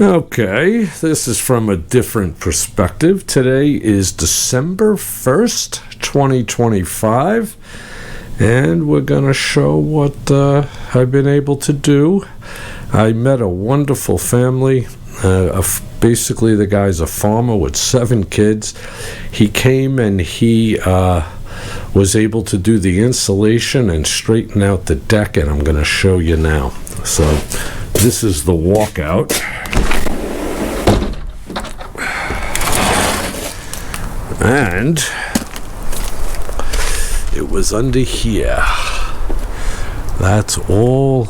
Okay, this is from a different perspective. Today is December 1st, 2025, and we're going to show what I've been able to do. I met a wonderful family. Basically, the guy's a farmer with 7 kids. He came and he was able to do the insulation and straighten out the deck, and I'm going to show you now. So this is the walkout. And it was under here. That's all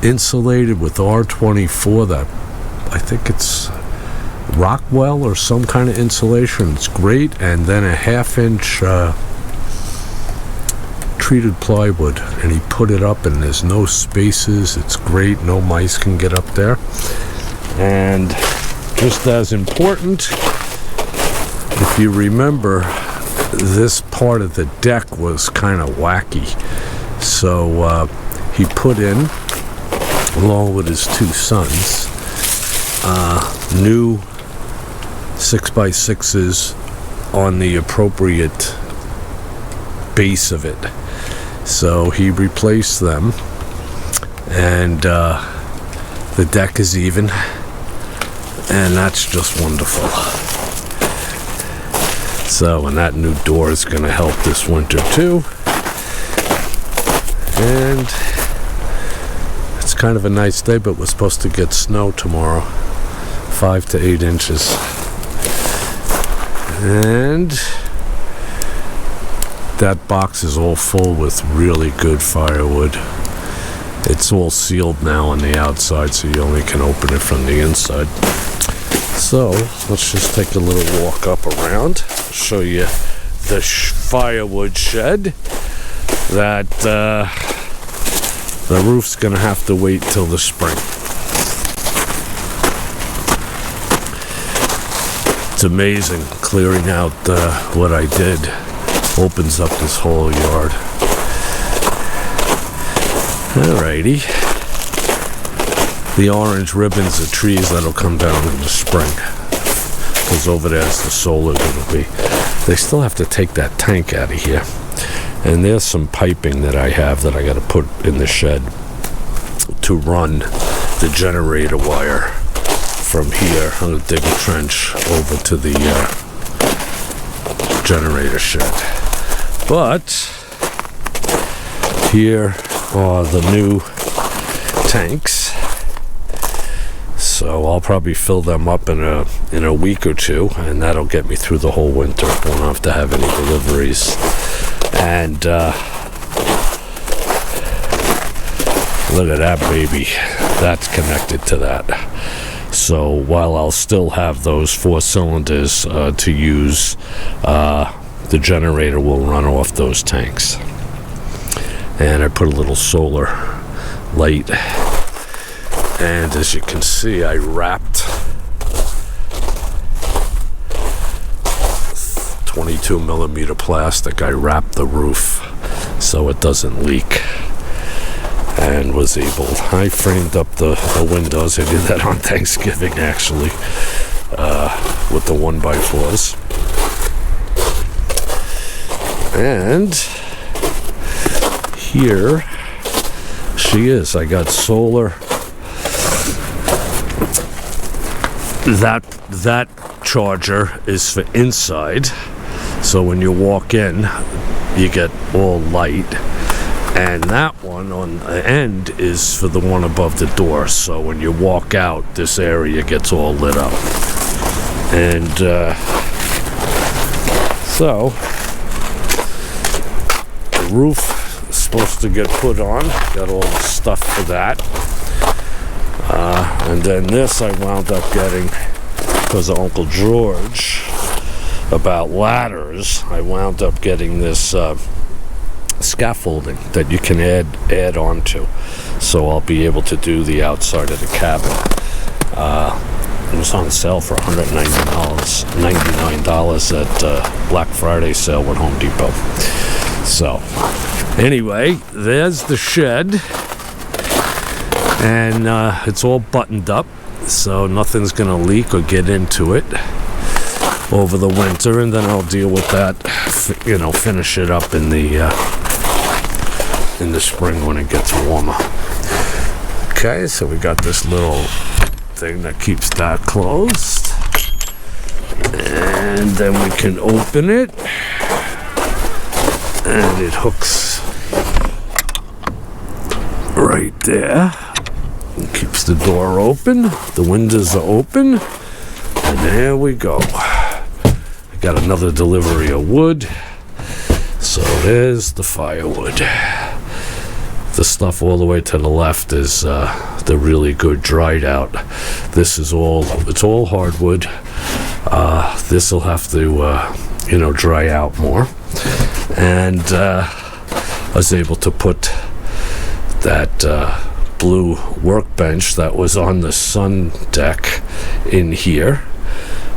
insulated with R24. That I think it's Rockwell or some kind of insulation. It's great. And then a 1/2-inch treated plywood, and he put it up, and there's no spaces. It's great. No mice can get up there. And just as important, if you remember, this part of the deck was kind of wacky. So he put in, along with his 2 sons, new 6x6s on the appropriate base of it. So he replaced them, and the deck is even, and that's just wonderful. So, and that new door is going to help this winter too. And it's kind of a nice day, but we're supposed to get snow tomorrow, 5 to 8 inches. And that box is all full with really good firewood. It's all sealed now on the outside, so you only can open it from the inside. So let's just take a little walk up around, show you the firewood shed. That the roof's gonna have to wait till the spring. It's amazing clearing out what I did. Opens up this whole yard. Alrighty. The orange ribbons are trees that'll come down in the spring, because over there's the solar gonna be. They still have to take that tank out of here, and there's some piping that I have that I got to put in the shed to run the generator wire from here. I'm gonna dig a trench over to the generator shed. But here are the new tanks. So I'll probably fill them up in a week or 2, and that'll get me through the whole winter. Won't have to have any deliveries. And look at that baby. That's connected to that. So while I'll still have those 4 cylinders to use, the generator will run off those tanks. And I put a little solar light. And as you can see, I wrapped 22 millimeter plastic. I wrapped the roof so it doesn't leak, and was able. I framed up the windows. I did that on Thanksgiving, actually, with the 1x4s. And here she is. I got solar. That charger is for inside, so when you walk in you get all light, and that one on the end is for the one above the door, so when you walk out this area gets all lit up. And so the roof is supposed to get put on, got all the stuff for that. And then this I wound up getting because of Uncle George about ladders. I wound up getting this scaffolding that you can add onto, so I'll be able to do the outside of the cabin. It was on sale for $199 at Black Friday sale with Home Depot. So anyway, there's the shed. And it's all buttoned up, so nothing's gonna leak or get into it over the winter, and then I'll deal with that, finish it up in the spring when it gets warmer. Okay, so we got this little thing that keeps that closed, and then we can open it, and it hooks right there. It keeps the door open, the windows are open, and there we go. Got another delivery of wood, so there's the firewood. The stuff all the way to the left is the really good dried out. This is it's all hardwood. This will have to dry out more, and I was able to put that blue workbench that was on the sun deck in here.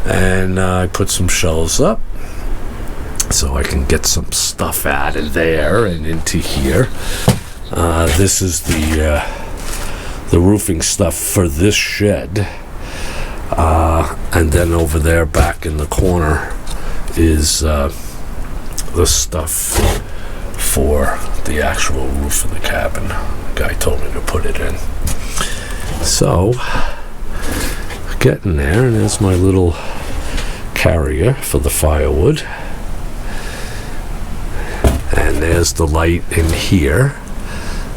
And I put some shelves up so I can get some stuff out of there and into here. This is the roofing stuff for this shed. And then over there back in the corner is the stuff for the actual roof of the cabin. The guy told me to put it in. So, getting there, and there's my little carrier for the firewood, and there's the light in here.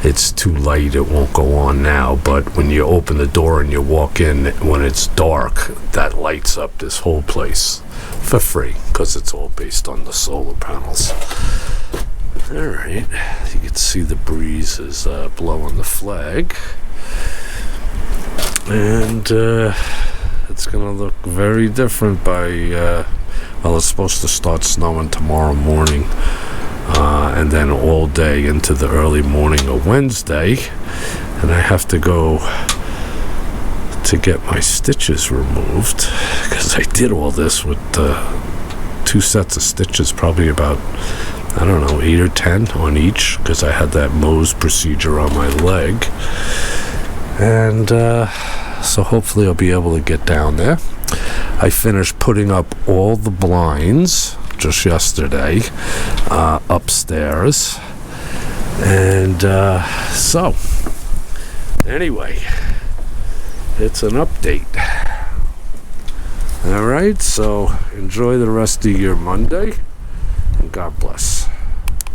It's too light, it won't go on now, but when you open the door and you walk in, when it's dark, that lights up this whole place for free, because it's all based on the solar panels. Alright, you can see the breeze is blowing the flag, and it's gonna look very different by it's supposed to start snowing tomorrow morning, and then all day into the early morning of Wednesday, and I have to go to get my stitches removed, because I did all this with 2 sets of stitches, probably about 8 or 10 on each, because I had that Mohs procedure on my leg, and so hopefully I'll be able to get down there. I finished putting up all the blinds just yesterday upstairs, and so anyway, it's an update. Alright, so enjoy the rest of your Monday, and God bless.